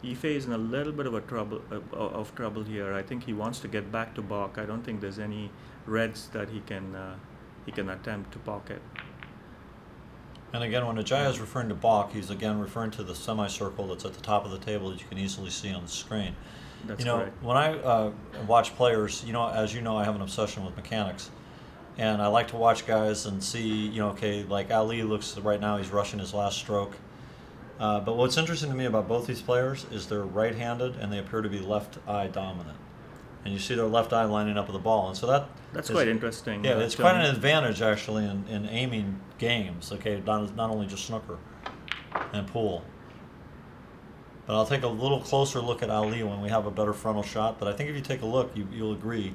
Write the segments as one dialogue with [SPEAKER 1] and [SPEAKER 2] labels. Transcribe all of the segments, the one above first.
[SPEAKER 1] Ife is in a little bit of a trouble here. I think he wants to get back to balk. I don't think there's any reds that he can attempt to pocket.
[SPEAKER 2] And again, when Ajeya is referring to balk, he's again referring to the semicircle that's at the top of the table that you can easily see on the screen.
[SPEAKER 1] That's correct.
[SPEAKER 2] When I watch players, as you know, I have an obsession with mechanics. And I like to watch guys and see, okay, like Ali looks right now, he's rushing his last stroke. But what's interesting to me about both these players is they're right-handed and they appear to be left eye dominant. And you see their left eye lining up with the ball. And so
[SPEAKER 1] that's quite interesting.
[SPEAKER 2] Yeah, it's quite an advantage actually in aiming games, okay, not only just snooker and pool. But I'll take a little closer look at Ali when we have a better frontal shot. But I think if you take a look, you'll agree.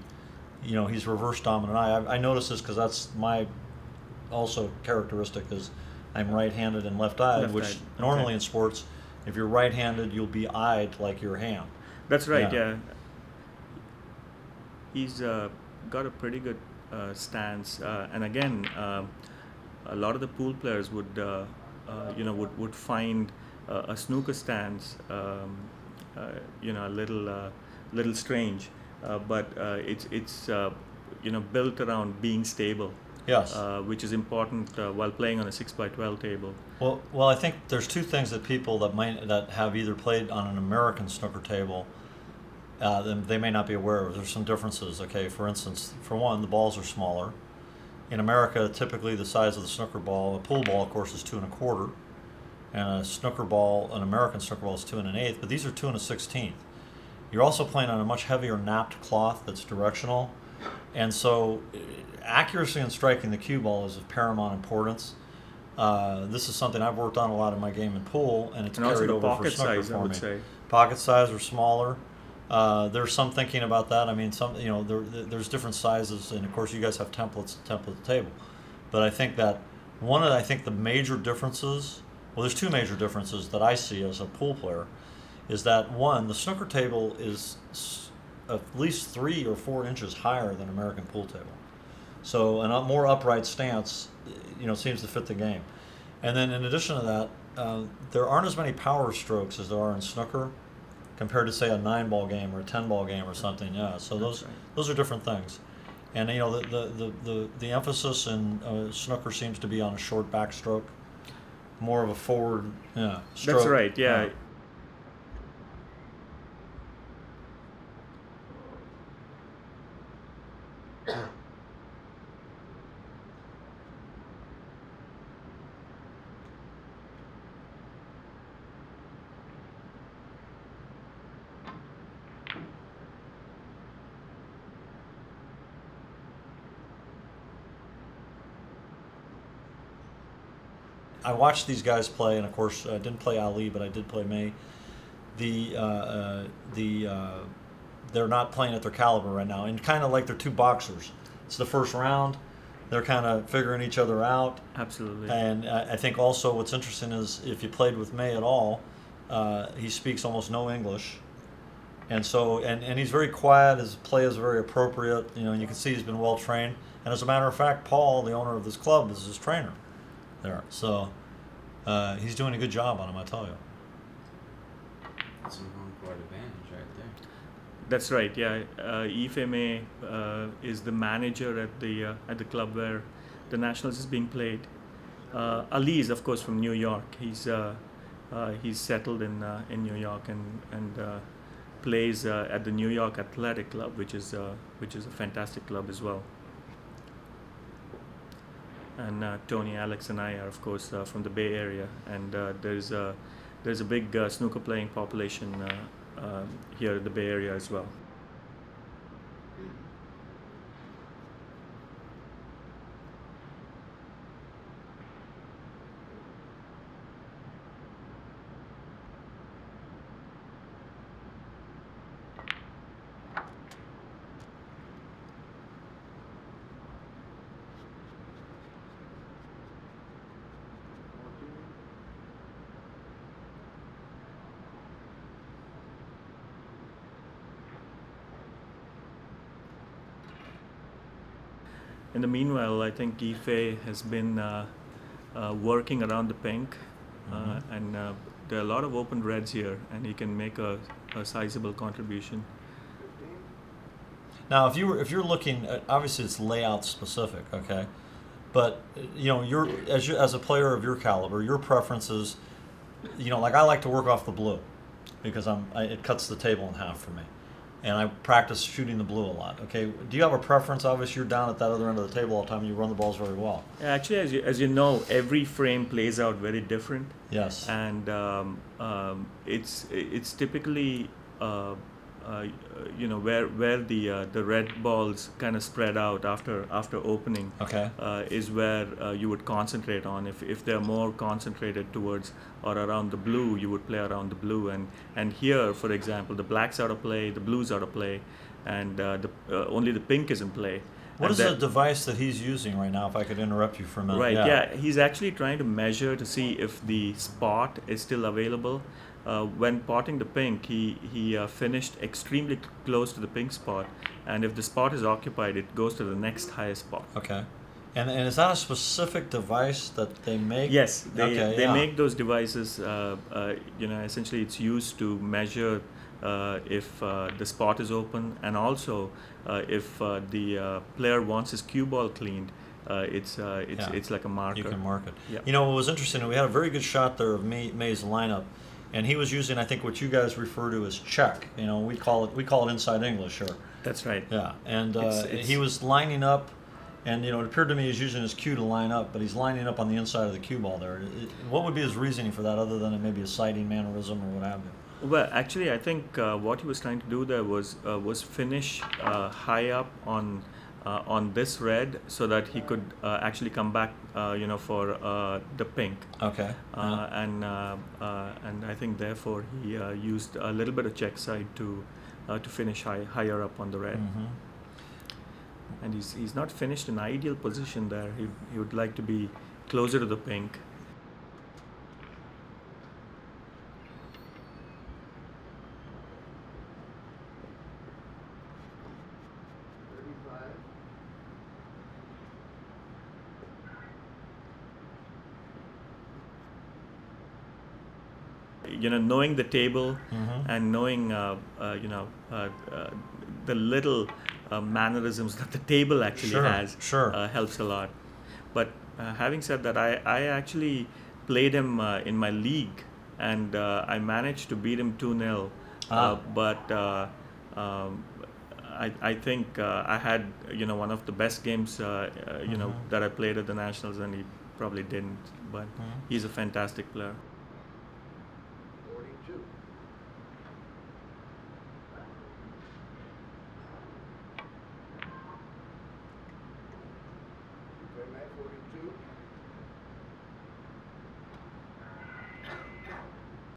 [SPEAKER 2] He's reverse dominant eye. I notice this because that's my also characteristic is I'm right-handed and left-eyed, which normally in sports, if you're right-handed, you'll be eyed like your hand.
[SPEAKER 1] That's right. Yeah. He's got a pretty good stance, and again, a lot of the pool players would find a snooker stance, a little strange. But it's built around being stable.
[SPEAKER 2] Yes.
[SPEAKER 1] Which is important while playing on a 6x12 table.
[SPEAKER 2] Well, I think there's two things that people that have either played on an American snooker table, they may not be aware of. There's some differences. Okay, for instance, for one, the balls are smaller. In America, typically the size of the snooker ball, a pool ball, of course, is 2 1/4, and a snooker ball, an American snooker ball, is 2 1/8. But these are 2 1/16. You're also playing on a much heavier napped cloth that's directional. And so accuracy in striking the cue ball is of paramount importance. This is something I've worked on a lot in my game in pool, and it's carried over for snooker
[SPEAKER 1] size,
[SPEAKER 2] for
[SPEAKER 1] I would
[SPEAKER 2] me.
[SPEAKER 1] say.
[SPEAKER 2] Pocket size are smaller. There's some thinking about that. I mean, there's different sizes, and of course you guys have template table. But I think that the major differences, well, there's two major differences that I see as a pool player, is that one, the snooker table is at least 3 or 4 inches higher than American pool table. So a more upright stance, seems to fit the game. And then in addition to that, there aren't as many power strokes as there are in snooker compared to, say, a 9-ball game or a 10-ball game or something. Yeah, so those are different things. And the emphasis in snooker seems to be on a short backstroke, more of a forward stroke.
[SPEAKER 1] That's right. Yeah.
[SPEAKER 2] I watched these guys play, and of course, I didn't play Ali, but I did play Mei. They're not playing at their caliber right now, and kind of like they're two boxers. It's the first round; they're kind of figuring each other out.
[SPEAKER 1] Absolutely.
[SPEAKER 2] And I think also what's interesting is if you played with Mei at all, he speaks almost no English, and so and he's very quiet. His play is very appropriate. And you can see he's been well trained. And as a matter of fact, Paul, the owner of this club, is his trainer there. So he's doing a good job on him, I tell you.
[SPEAKER 3] That's some home court advantage right there.
[SPEAKER 1] That's right. Yeah, Fei Mei is the manager at the club where the Nationals is being played. Ali is, of course, from New York. He's settled in New York and plays at the New York Athletic Club, which is a fantastic club as well. And Tony, Alex, and I are, of course, from the Bay Area, and there's a big snooker playing population here in the Bay Area as well. In the meanwhile, I think Fei has been working around the pink and there are a lot of open reds here, and he can make a sizable contribution.
[SPEAKER 2] Now, if you're looking at, obviously it's layout specific, okay, but you know as a player of your caliber, your preferences, you know, like I like to work off the blue because it cuts the table in half for me, and I practice shooting the blue a lot. Okay, do you have a preference? Obviously, you're down at that other end of the table all the time. And you run the balls very well.
[SPEAKER 1] Actually, as you know, every frame plays out very different.
[SPEAKER 2] Yes.
[SPEAKER 1] And it's typically you know, where the red balls kind of spread out after opening.
[SPEAKER 2] Okay.
[SPEAKER 1] Is where you would concentrate on. If they're more concentrated towards or around the blue, you would play around the blue. And here, for example, the black's out of play, the blue's out of play, and only the pink is in play.
[SPEAKER 2] What
[SPEAKER 1] And
[SPEAKER 2] is the device that he's using right now? If I could interrupt you for a minute.
[SPEAKER 1] Right. Yeah. He's actually trying to measure to see if the spot is still available. When potting the pink, he finished extremely close to the pink spot, and if the spot is occupied, it goes to the next highest spot.
[SPEAKER 2] Okay. And is that a specific device that they make?
[SPEAKER 1] Yes, they
[SPEAKER 2] yeah.
[SPEAKER 1] make those devices. You know, essentially, it's used to measure if the spot is open, and also if the player wants his cue ball cleaned. It's like a marker.
[SPEAKER 2] You can mark it.
[SPEAKER 1] Yeah.
[SPEAKER 2] You know, it was interesting. We had a very good shot there of May's lineup, and he was using, I think, what you guys refer to as check. You know, we call it inside English here.
[SPEAKER 1] That's right.
[SPEAKER 2] Yeah, and
[SPEAKER 1] It's-
[SPEAKER 2] he was lining up, and you know, it appeared to me he's using his cue to line up, but he's lining up on the inside of the cue ball there. What would be his reasoning for that, other than it maybe a sighting mannerism or what have you?
[SPEAKER 1] Well, actually, I think what he was trying to do there was finish high up on this red, so that he could actually come back, you know, for the pink.
[SPEAKER 2] Okay.
[SPEAKER 1] And I think therefore he used a little bit of check side to finish higher up on the red.
[SPEAKER 2] Mm-hmm.
[SPEAKER 1] And he's not finished in ideal position there. He would like to be closer to the pink. You know, knowing the table
[SPEAKER 2] Mm-hmm.
[SPEAKER 1] and knowing you know the little mannerisms that the table actually
[SPEAKER 2] Sure,
[SPEAKER 1] has
[SPEAKER 2] sure.
[SPEAKER 1] helps a lot. But having said that, I actually played him in my league, and I managed to beat him 2-0. But I think I had, you know, one of the best games you know, that I played at the Nationals, and he probably didn't. But he's a fantastic player.
[SPEAKER 4] 42. Fei Mei, 42.